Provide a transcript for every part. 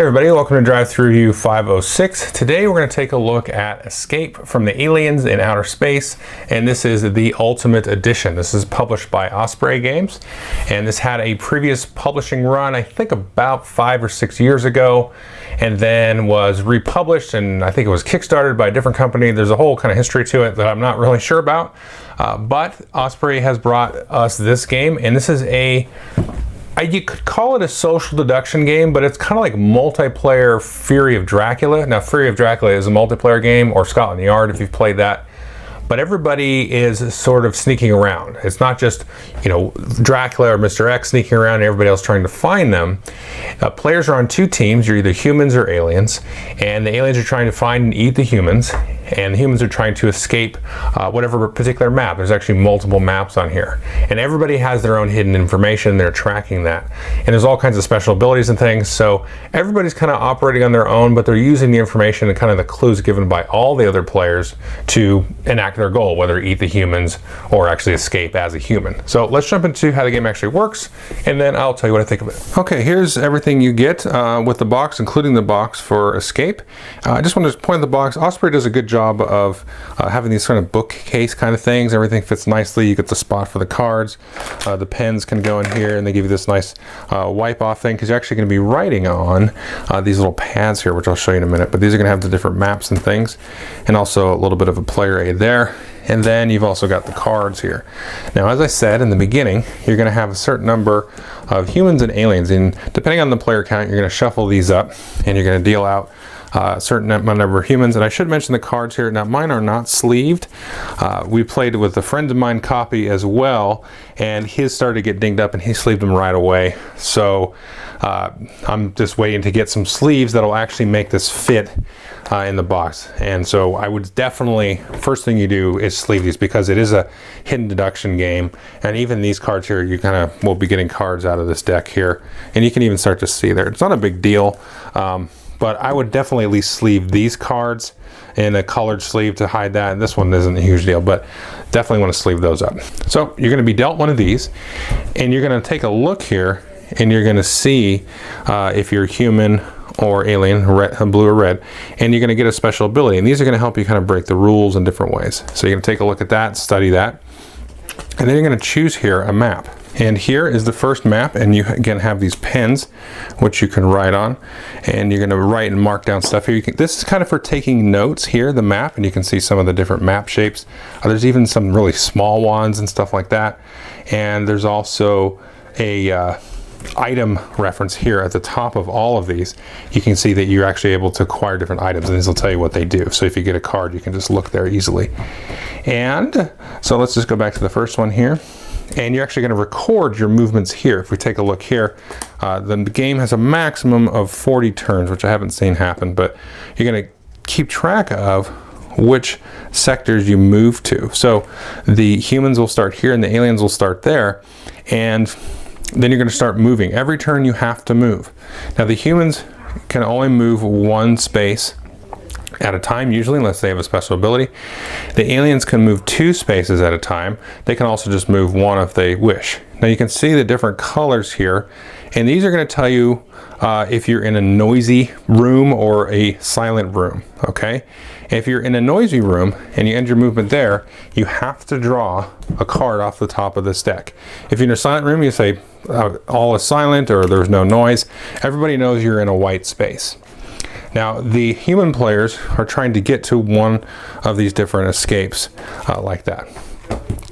everybody, welcome to DriveThruU 506. Today we're going to take a look at Escape from the Aliens in Outer Space, and this is the Ultimate Edition. This is published by Osprey Games, and this had a previous publishing run, I think about 5 or 6 years ago, and then was republished, and I think it was kickstarted by a different company. There's a whole kind of history to it that I'm not really sure about, but Osprey has brought us this game, and this is you could call it a social deduction game, but it's kind of like multiplayer Fury of Dracula. Now, Fury of Dracula is a multiplayer game, or Scotland Yard if you've played that. But everybody is sort of sneaking around. It's not just, Dracula or Mr. X sneaking around and everybody else trying to find them. Players are on two teams. You're either humans or aliens. And the aliens are trying to find and eat the humans. And the humans are trying to escape whatever particular map. There's actually multiple maps on here. And everybody has their own hidden information. They're tracking that. And there's all kinds of special abilities and things. So everybody's kind of operating on their own, but they're using the information and kind of the clues given by all the other players to enact their goal, whether eat the humans or actually escape as a human. So let's jump into how the game actually works, and then I'll tell you what I think of it. Okay, here's everything you get with the box, including the box for Escape. I just want to point out the box. Osprey does a good job of having these sort of bookcase kind of things. Everything fits nicely. You get the spot for the cards. The pens can go in here, and they give you this nice wipe off thing, because you're actually going to be writing on these little pads here, which I'll show you in a minute. But these are going to have the different maps and things, and also a little bit of a player aid there. And then you've also got the cards here. Now, as I said in the beginning, you're going to have a certain number of humans and aliens, and depending on the player count, you're going to shuffle these up, and you're going to deal out a certain number of humans. And I should mention the cards here. Now, mine are not sleeved. We played with a friend of mine copy as well, and his started to get dinged up, and he sleeved them right away. So I'm just waiting to get some sleeves that'll actually make this fit in the box. And so I would definitely, first thing you do is sleeve these, because it is a hidden deduction game. And even these cards here, you kind of will be getting cards out of this deck here, and you can even start to see there. It's not a big deal, but I would definitely at least sleeve these cards in a colored sleeve to hide that. And this one isn't a huge deal, but definitely want to sleeve those up. So you're going to be dealt one of these, and you're going to take a look here, and you're going to see if you're human or alien, red, blue or red, and you're going to get a special ability. And these are going to help you kind of break the rules in different ways. So you're going to take a look at that, study that, and then you're going to choose here a map. And here is the first map, and you again have these pens which you can write on, and you're going to write and mark down stuff here. This is kind of for taking notes here, the map, and you can see some of the different map shapes. There's even some really small ones and stuff like that. And there's also a item reference here at the top of all of these. You can see that you're actually able to acquire different items, and these will tell you what they do. So if you get a card, you can just look there easily. And so let's just go back to the first one here. And you're actually going to record your movements here. If we take a look here, then the game has a maximum of 40 turns, which I haven't seen happen, but you're going to keep track of which sectors you move to. So the humans will start here, and the aliens will start there, and then you're going to start moving. Every turn you have to move. Now, the humans can only move one space at a time, usually, unless they have a special ability. The aliens can move 2 spaces at a time. They can also just move 1 if they wish. Now, you can see the different colors here, and these are going to tell you if you're in a noisy room or a silent room, okay? If you're in a noisy room and you end your movement there, you have to draw a card off the top of this deck. If you're in a silent room, you say all is silent or there's no noise. Everybody knows you're in a white space. Now, the human players are trying to get to one of these different escapes like that.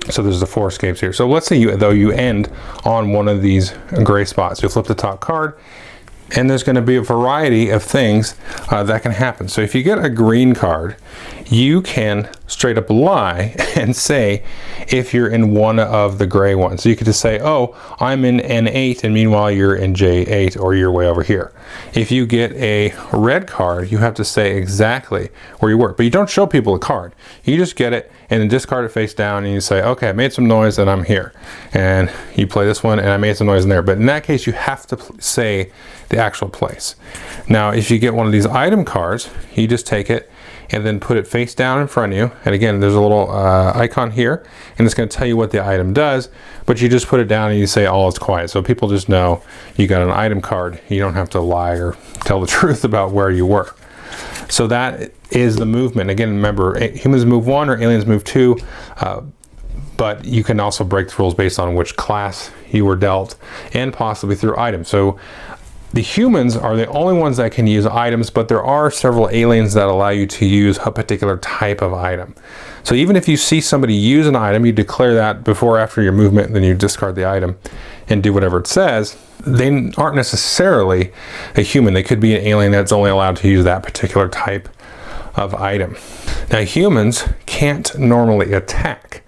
So there's the 4 escapes here. So let's say you end on one of these gray spots. You'll flip the top card, and there's going to be a variety of things that can happen. So if you get a green card, you can straight up lie and say if you're in one of the gray ones. So you could just say, oh, I'm in N8, and meanwhile you're in J8, or you're way over here. If you get a red card, you have to say exactly where you were. But you don't show people a card. You just get it and then discard it face down, and you say, okay, I made some noise and I'm here. And you play this one, and I made some noise in there. But in that case, you have to say the actual place. Now, if you get one of these item cards, you just take it and then put it face down in front of you. And again, there's a little icon here, and it's going to tell you what the item does, but you just put it down and you say all is quiet. So people just know you got an item card. You don't have to lie or tell the truth about where you were. So that is the movement. Again, remember, humans move 1 or aliens move 2, but you can also break the rules based on which class you were dealt and possibly through items. So the humans are the only ones that can use items, but there are several aliens that allow you to use a particular type of item. So even if you see somebody use an item, you declare that before or after your movement, then you discard the item and do whatever it says. They aren't necessarily a human. They could be an alien that's only allowed to use that particular type of item. Now, humans can't normally attack.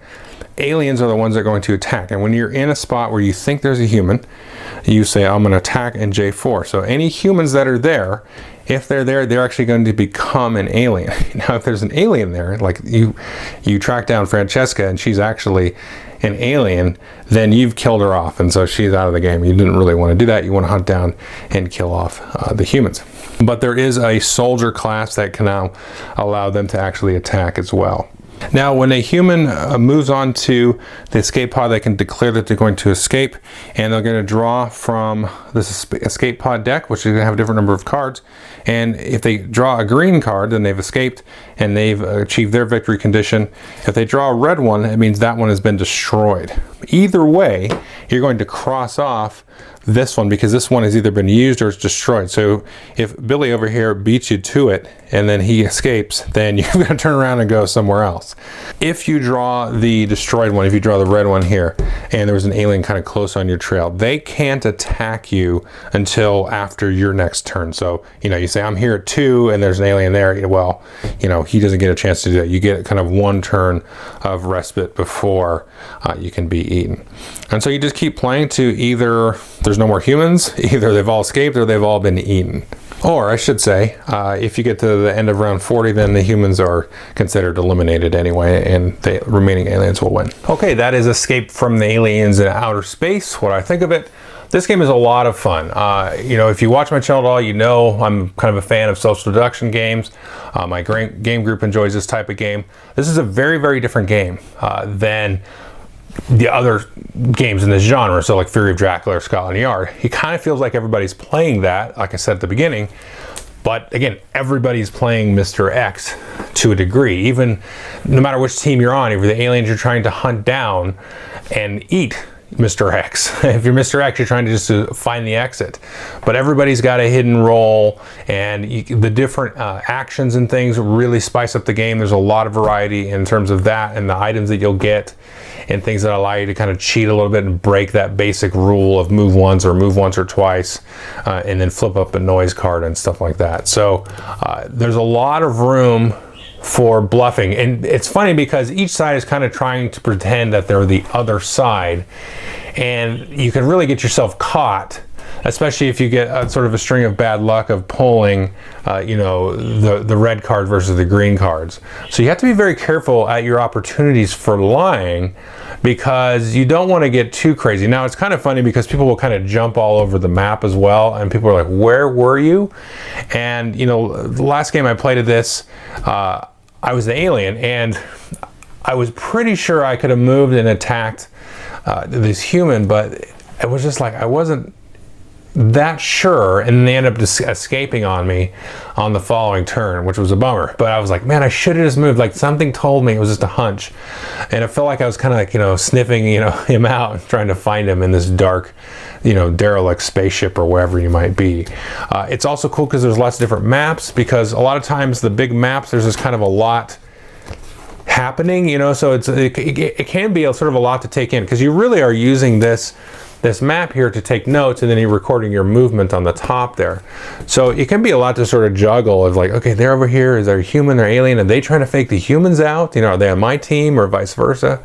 Aliens are the ones that are going to attack. And when you're in a spot where you think there's a human, you say, I'm going to attack in J4. So any humans that are there, if they're there, they're actually going to become an alien. Now, if there's an alien there, like you track down Francesca and she's actually an alien, then you've killed her off. And so she's out of the game. You didn't really want to do that. You want to hunt down and kill off the humans. But there is a soldier class that can now allow them to actually attack as well. Now, when a human moves on to the escape pod, they can declare that they're going to escape, and they're going to draw from this escape pod deck, which is going to have a different number of cards. And if they draw a green card, then they've escaped and they've achieved their victory condition. If they draw a red one, it means that one has been destroyed. Either way, you're going to cross off this one because this one has either been used or it's destroyed. So if Billy over here beats you to it and then he escapes, then you're going to turn around and go somewhere else. If you draw the destroyed one, if you draw the red one here and there was an alien kind of close on your trail, they can't attack you until after your next turn. So, you say I'm here at 2 and there's an alien there. Well, he doesn't get a chance to do that. You get kind of one turn of respite before you can be eaten. And so you just keep playing to either there's no more humans, either they've all escaped or they've all been eaten. Or I should say, if you get to the end of round 40, then the humans are considered eliminated anyway, and the remaining aliens will win. Okay, that is Escape from the Aliens in Outer Space. What I think of it, this game is a lot of fun. If you watch my channel at all, you know I'm kind of a fan of social deduction games. My game group enjoys this type of game. This is a very, very different game than the other games in this genre, so like Fury of Dracula or Scotland Yard. It kind of feels like everybody's playing that, like I said at the beginning, but again, everybody's playing Mr. X to a degree. Even no matter which team you're on, if you're the aliens, you're trying to hunt down and eat Mr. X. If you're Mr. X, you're trying to just find the exit. But everybody's got a hidden role, and the different actions and things really spice up the game. There's a lot of variety in terms of that and the items that you'll get and things that allow you to kind of cheat a little bit and break that basic rule of move once or twice and then flip up a noise card and stuff like that. So there's a lot of room for bluffing, and it's funny because each side is kind of trying to pretend that they're the other side, and you can really get yourself caught, especially if you get sort of a string of bad luck of pulling the red card versus the green cards. So you have to be very careful at your opportunities for lying, because you don't want to get too crazy. Now, it's kind of funny because people will kind of jump all over the map as well, and people are like, where were you? And the last game I played of this, I was the alien, and I was pretty sure I could have moved and attacked this human, but it was just like I wasn't that sure, and they ended up just escaping on me on the following turn, which was a bummer. But I was like, man, I should have just moved. Like, something told me, it was just a hunch, and it felt like I was kind of like sniffing him out, trying to find him in this dark derelict spaceship or wherever you might be. It's also cool because there's lots of different maps, because a lot of times the big maps, there's just kind of a lot happening, so it can be a sort of a lot to take in, because you really are using this map here to take notes, and then you're recording your movement on the top there. So it can be a lot to sort of juggle of like, okay, they're over here, is there a human or alien? Are they trying to fake the humans out? Are they on my team or vice versa?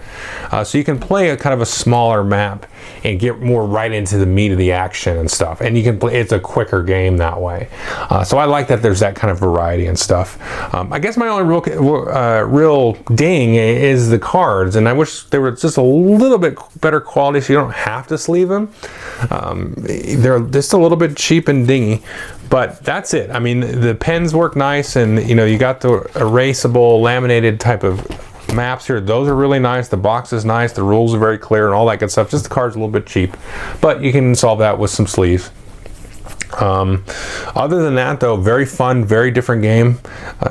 So you can play a kind of a smaller map and get more right into the meat of the action and stuff. And you can play, it's a quicker game that way. So I like that there's that kind of variety and stuff. I guess my only real ding is the cards, and I wish they were just a little bit better quality so you don't have to sleeve them. They're just a little bit cheap and dingy, but that's it. I mean, the pens work nice, and you know, you got the erasable laminated type of maps here. Those are really nice. The box is nice. The rules are very clear and all that good stuff. Just the card's a little bit cheap, but you can solve that with some sleeves. Other than that, though, very fun, very different game.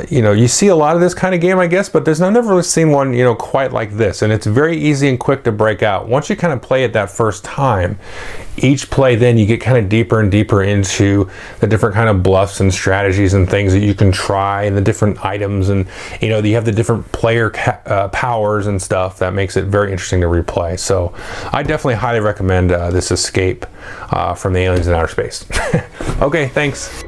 You know, you see a lot of this kind of game, I guess, but I've never really seen one, you know, quite like this. And it's very easy and quick to break out. Once you kind of play it that first time, each play, then you get kind of deeper and deeper into the different kind of bluffs and strategies and things that you can try, and the different items, and you know, you have the different player powers and stuff that makes it very interesting to replay. So I definitely highly recommend this Escape from the Aliens in Outer Space. Okay, thanks.